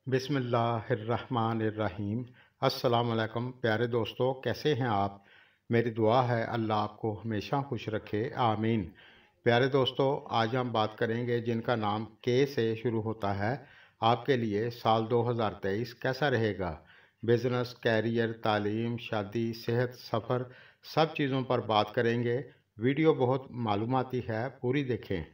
बिस्मिल्लाहिर्रहमानिर्रहीम। अस्सलाम वालेकुम प्यारे दोस्तों, कैसे हैं आप। मेरी दुआ है अल्लाह आपको हमेशा खुश रखे, आमीन। प्यारे दोस्तों, आज हम बात करेंगे जिनका नाम के से शुरू होता है, आपके लिए साल 2023 कैसा रहेगा। बिज़नेस, कैरियर, तालीम, शादी, सेहत, सफ़र, सब चीज़ों पर बात करेंगे। वीडियो बहुत मालूमाती है, पूरी देखें।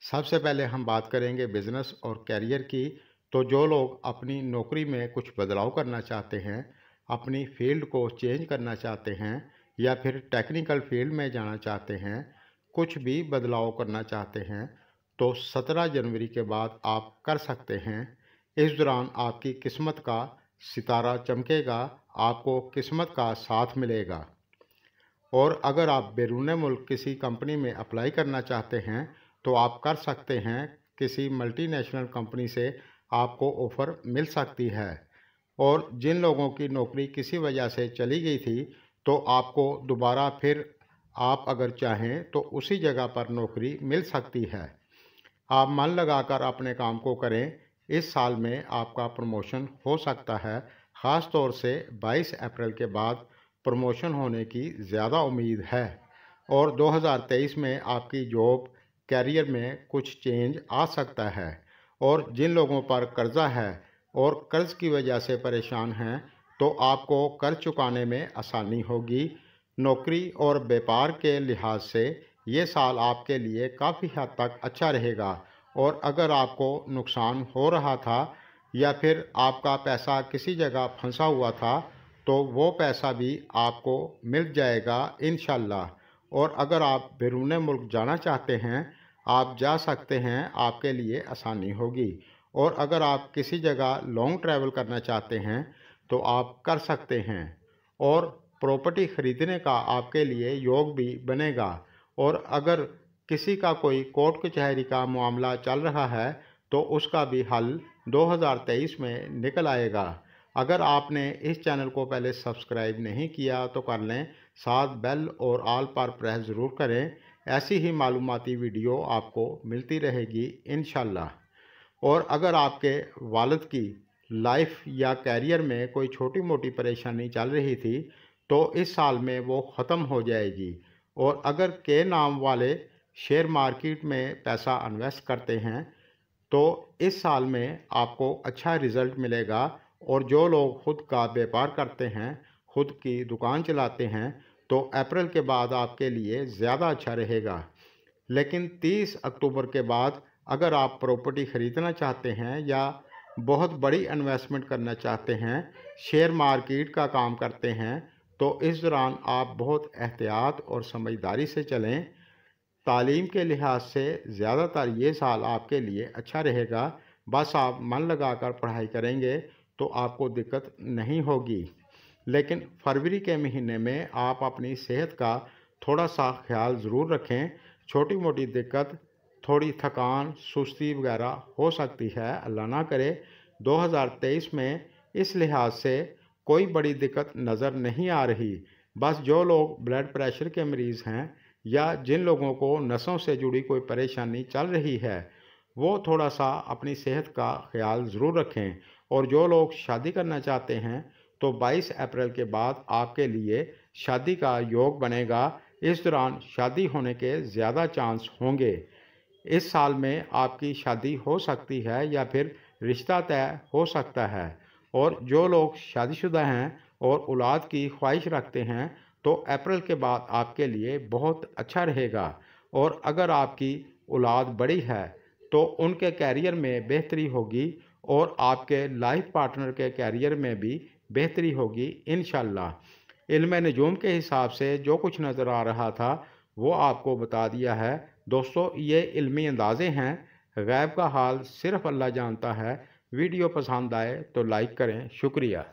सबसे पहले हम बात करेंगे बिज़नेस और कैरियर की। तो जो लोग अपनी नौकरी में कुछ बदलाव करना चाहते हैं, अपनी फील्ड को चेंज करना चाहते हैं या फिर टेक्निकल फील्ड में जाना चाहते हैं, कुछ भी बदलाव करना चाहते हैं, तो 17 जनवरी के बाद आप कर सकते हैं। इस दौरान आपकी किस्मत का सितारा चमकेगा, आपको किस्मत का साथ मिलेगा। और अगर आप बैरून मुल्क किसी कंपनी में अप्लाई करना चाहते हैं तो आप कर सकते हैं। किसी मल्टीनेशनल कंपनी से आपको ऑफ़र मिल सकती है। और जिन लोगों की नौकरी किसी वजह से चली गई थी, तो आपको दोबारा फिर आप अगर चाहें तो उसी जगह पर नौकरी मिल सकती है। आप मन लगाकर अपने काम को करें। इस साल में आपका प्रमोशन हो सकता है। ख़ास तौर से 22 अप्रैल के बाद प्रमोशन होने की ज़्यादा उम्मीद है। और 2023 में आपकी जॉब, कैरियर में कुछ चेंज आ सकता है। और जिन लोगों पर कर्ज़ा है और कर्ज़ की वजह से परेशान हैं, तो आपको कर्ज चुकाने में आसानी होगी। नौकरी और व्यापार के लिहाज से ये साल आपके लिए काफ़ी हद तक अच्छा रहेगा। और अगर आपको नुकसान हो रहा था या फिर आपका पैसा किसी जगह फंसा हुआ था, तो वो पैसा भी आपको मिल जाएगा इंशाल्लाह। और अगर आप बैरून मुल्क जाना चाहते हैं, आप जा सकते हैं, आपके लिए आसानी होगी। और अगर आप किसी जगह लॉन्ग ट्रैवल करना चाहते हैं तो आप कर सकते हैं। और प्रॉपर्टी ख़रीदने का आपके लिए योग भी बनेगा। और अगर किसी का कोई कोर्ट कचहरी का मामला चल रहा है तो उसका भी हल 2023 में निकल आएगा। अगर आपने इस चैनल को पहले सब्सक्राइब नहीं किया तो कर लें, साथ बेल और ऑल पर प्रेस ज़रूर करें। ऐसी ही मालूमाती वीडियो आपको मिलती रहेगी इंशाल्लाह। और अगर आपके वालिद की लाइफ या कैरियर में कोई छोटी मोटी परेशानी चल रही थी, तो इस साल में वो ख़त्म हो जाएगी। और अगर के नाम वाले शेयर मार्केट में पैसा इन्वेस्ट करते हैं तो इस साल में आपको अच्छा रिज़ल्ट मिलेगा। और जो लोग खुद का व्यापार करते हैं, खुद की दुकान चलाते हैं, तो अप्रैल के बाद आपके लिए ज़्यादा अच्छा रहेगा। लेकिन 30 अक्टूबर के बाद अगर आप प्रॉपर्टी ख़रीदना चाहते हैं या बहुत बड़ी इन्वेस्टमेंट करना चाहते हैं, शेयर मार्केट का काम करते हैं, तो इस दौरान आप बहुत एहतियात और समझदारी से चलें। तालीम के लिहाज से ज़्यादातर ये साल आपके लिए अच्छा रहेगा। बस आप मन लगाकर पढ़ाई करेंगे तो आपको दिक्कत नहीं होगी। लेकिन फरवरी के महीने में आप अपनी सेहत का थोड़ा सा ख्याल ज़रूर रखें। छोटी मोटी दिक्कत, थोड़ी थकान, सुस्ती वगैरह हो सकती है, अल्लाह ना करे। 2023 में इस लिहाज से कोई बड़ी दिक्कत नज़र नहीं आ रही। बस जो लोग ब्लड प्रेशर के मरीज़ हैं या जिन लोगों को नसों से जुड़ी कोई परेशानी चल रही है, वो थोड़ा सा अपनी सेहत का ख्याल ज़रूर रखें। और जो लोग शादी करना चाहते हैं, तो 22 अप्रैल के बाद आपके लिए शादी का योग बनेगा। इस दौरान शादी होने के ज़्यादा चांस होंगे। इस साल में आपकी शादी हो सकती है या फिर रिश्ता तय हो सकता है। और जो लोग शादीशुदा हैं और औलाद की ख्वाहिश रखते हैं, तो अप्रैल के बाद आपके लिए बहुत अच्छा रहेगा। और अगर आपकी औलाद बड़ी है तो उनके कैरियर में बेहतरी होगी और आपके लाइफ पार्टनर के कैरियर में भी बेहतरी होगी इंशाल्लाह। इल्म नजूम के हिसाब से जो कुछ नज़र आ रहा था वो आपको बता दिया है। दोस्तों, ये इल्मी अंदाज़े हैं, गैब का हाल सिर्फ़ अल्लाह जानता है। वीडियो पसंद आए तो लाइक करें। शुक्रिया।